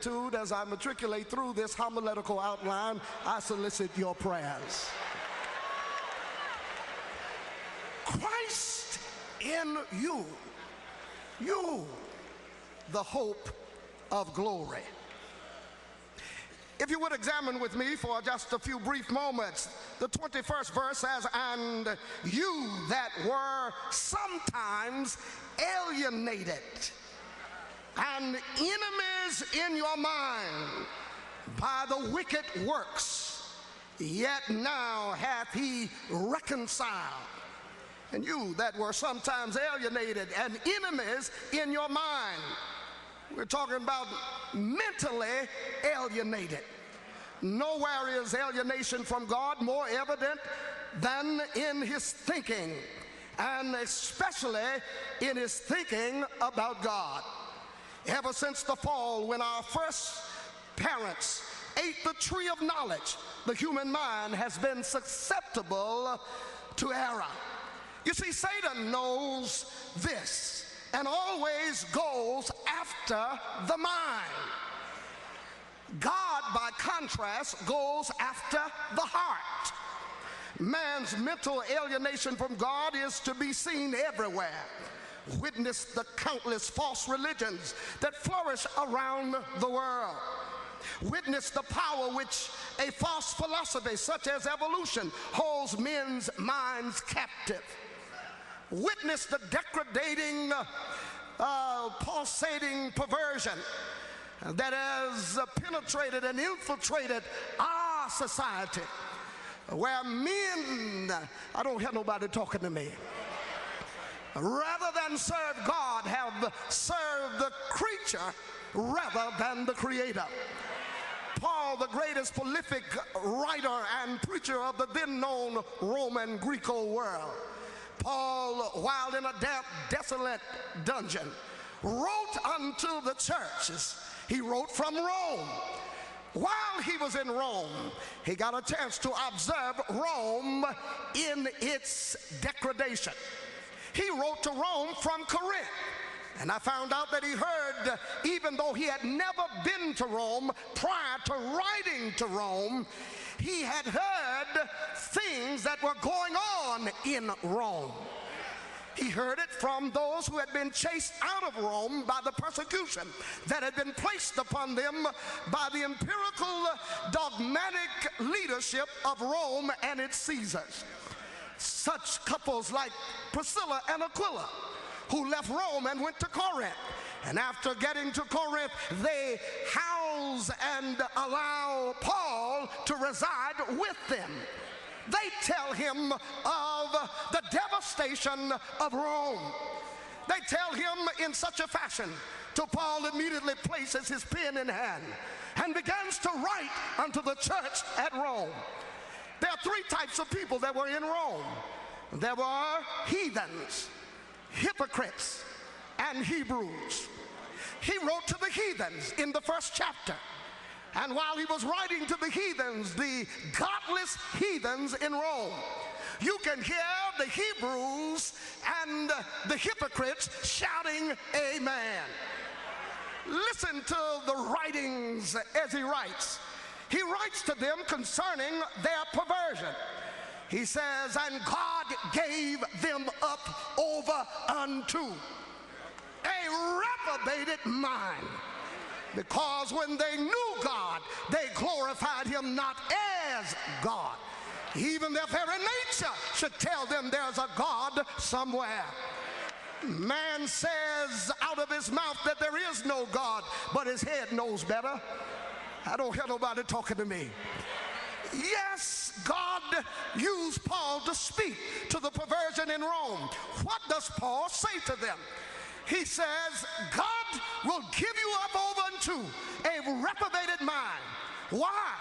gratitude as I matriculate through this homiletical outline, I solicit your prayers. Christ in you, the hope of glory. If you would examine with me for just a few brief moments, the 21st verse says, and you that were sometimes alienated and enemies in your mind by the wicked works, yet now hath he reconciled. And you that were sometimes alienated and enemies in your mind. We're talking about mentally alienated. Nowhere is alienation from God more evident than in his thinking, and especially in his thinking about God. Ever since the fall, when our first parents ate the tree of knowledge, the human mind has been susceptible to error. You see, Satan knows this and always goes after the mind. God, by contrast, goes after the heart. Man's mental alienation from God is to be seen everywhere. Witness the countless false religions that flourish around the world. Witness the power which a false philosophy such as evolution holds men's minds captive. Witness the degrading, pulsating perversion that has penetrated and infiltrated our society, where men, I don't hear nobody talking to me, rather than serve God, have served the creature rather than the creator. Paul, the greatest prolific writer and preacher of the then known Roman Greco world, Paul, while in a damp, desolate dungeon, wrote unto the churches. He wrote from Rome. While he was in Rome, he got a chance to observe Rome in its degradation. He wrote to Rome from Corinth. And I found out that he heard, even though he had never been to Rome, prior to writing to Rome, he had heard things that were going on in Rome. He heard it from those who had been chased out of Rome by the persecution that had been placed upon them by the empirical, dogmatic leadership of Rome and its Caesars. Such couples like Priscilla and Aquila, who left Rome and went to Corinth. And after getting to Corinth, they house and allow Paul to reside with them. They tell him of the devastation of Rome. They tell him in such a fashion till Paul immediately places his pen in hand and begins to write unto the church at Rome. There are three types of people that were in Rome. There were heathens, hypocrites, and Hebrews. He wrote to the heathens in the first chapter. And while he was writing to the heathens, the godless heathens in Rome, you can hear the Hebrews and the hypocrites shouting, amen. Listen to the writings as he writes. He writes to them concerning their perversion. He says, and God gave them up over unto a reprobated mind, because when they knew God, they glorified him not as God. Even their very nature should tell them there's a God somewhere. Man says out of his mouth that there is no God, but his head knows better. I don't hear nobody talking to me. Yes, God used Paul to speak to the perversion in Rome. What does Paul say to them? He says, God will give you up over unto a reprobated mind. Why?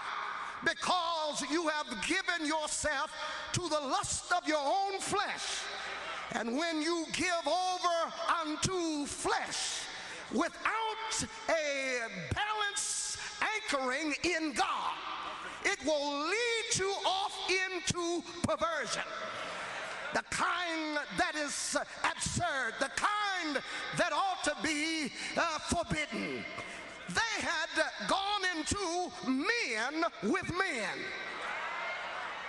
Because you have given yourself to the lust of your own flesh. And when you give over unto flesh without a balance anchoring in God, it will lead you off into perversion. The kind that is absurd, the kind that ought to be forbidden. They had gone into men with men,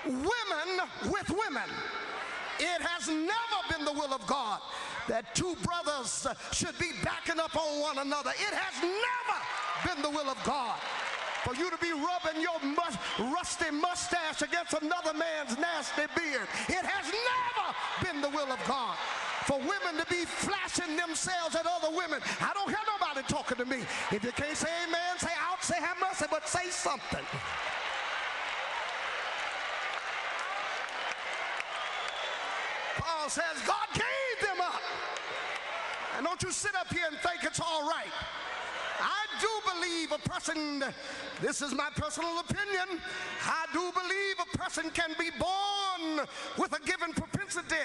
women with women. It has never been the will of God that two brothers should be backing up on one another. It has never been the will of God for you to be rubbing your rusty mustache against another man's nasty beard. It has never been the will of God for women to be flashing themselves at other women. I don't hear nobody talking to me. If you can't say amen, say out, say have mercy, but say something. Paul says God gave them up. And don't you sit up here and think it's all right. I do believe a person, this is my personal opinion, I do believe a person can be born with a given propensity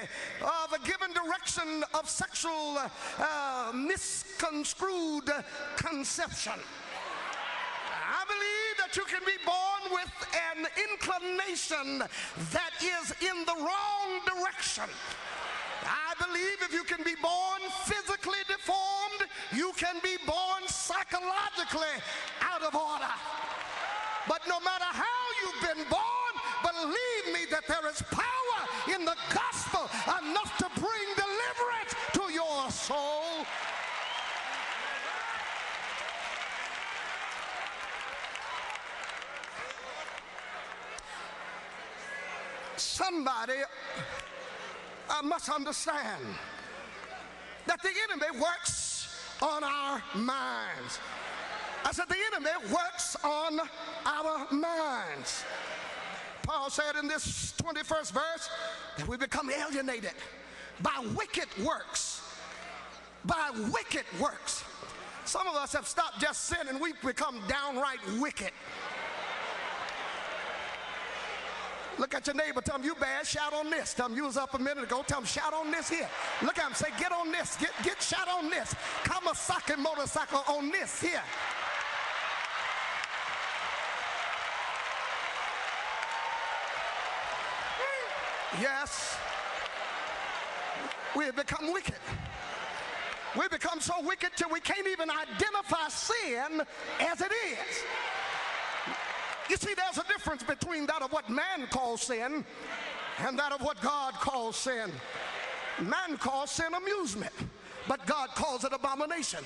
of a given direction of sexual misconstrued conception. I believe that you can be born with an inclination that is in the wrong direction. I believe if you can be born physically deformed, you can be born psychologically out of order. But no matter how you've been born, believe me that there is power in the gospel enough to bring deliverance to your soul. Somebody must understand that the enemy works on our minds. I said the enemy works on our minds. Paul said in this 21st verse that we become alienated by wicked works. By wicked works. Some of us have stopped just sinning. We've become downright wicked. Look at your neighbor, tell him you bad, shout on this. Tell him you was up a minute ago, tell him shout on this here. Look at him, say get on this, get shout on this. Kawasaki motorcycle on this here. Yes, we have become wicked. We become so wicked till we can't even identify sin as it is. You see, there's a difference between that of what man calls sin and that of what God calls sin. Man calls sin amusement, but God calls it abomination.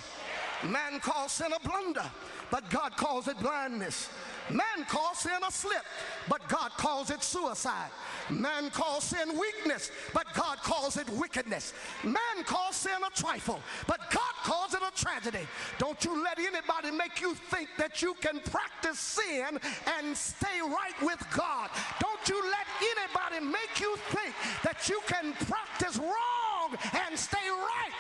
Man calls sin a blunder, but God calls it blindness. Man calls sin a slip, but God calls it suicide. Man calls sin weakness, but God calls it wickedness. Man calls sin a trifle, but God calls it a tragedy. Don't you let anybody make you think that you can practice sin and stay right with God. Don't you let anybody make you think that you can practice wrong and stay right.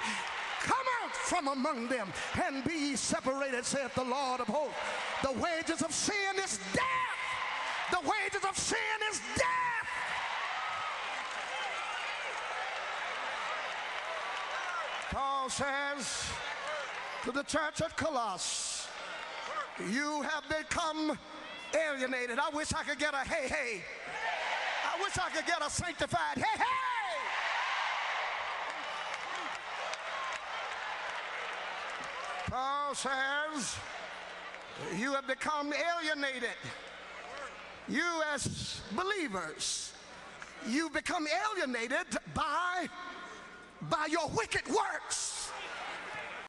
Come out from among them and be ye separated, saith the Lord of hosts. The wages of sin is death. The wages of sin is death. Paul says to the church at Colossus, you have become alienated. I wish I could get a hey, hey. I wish I could get a sanctified hey, hey. Paul says, you have become alienated. You as believers, you become alienated by your wicked works.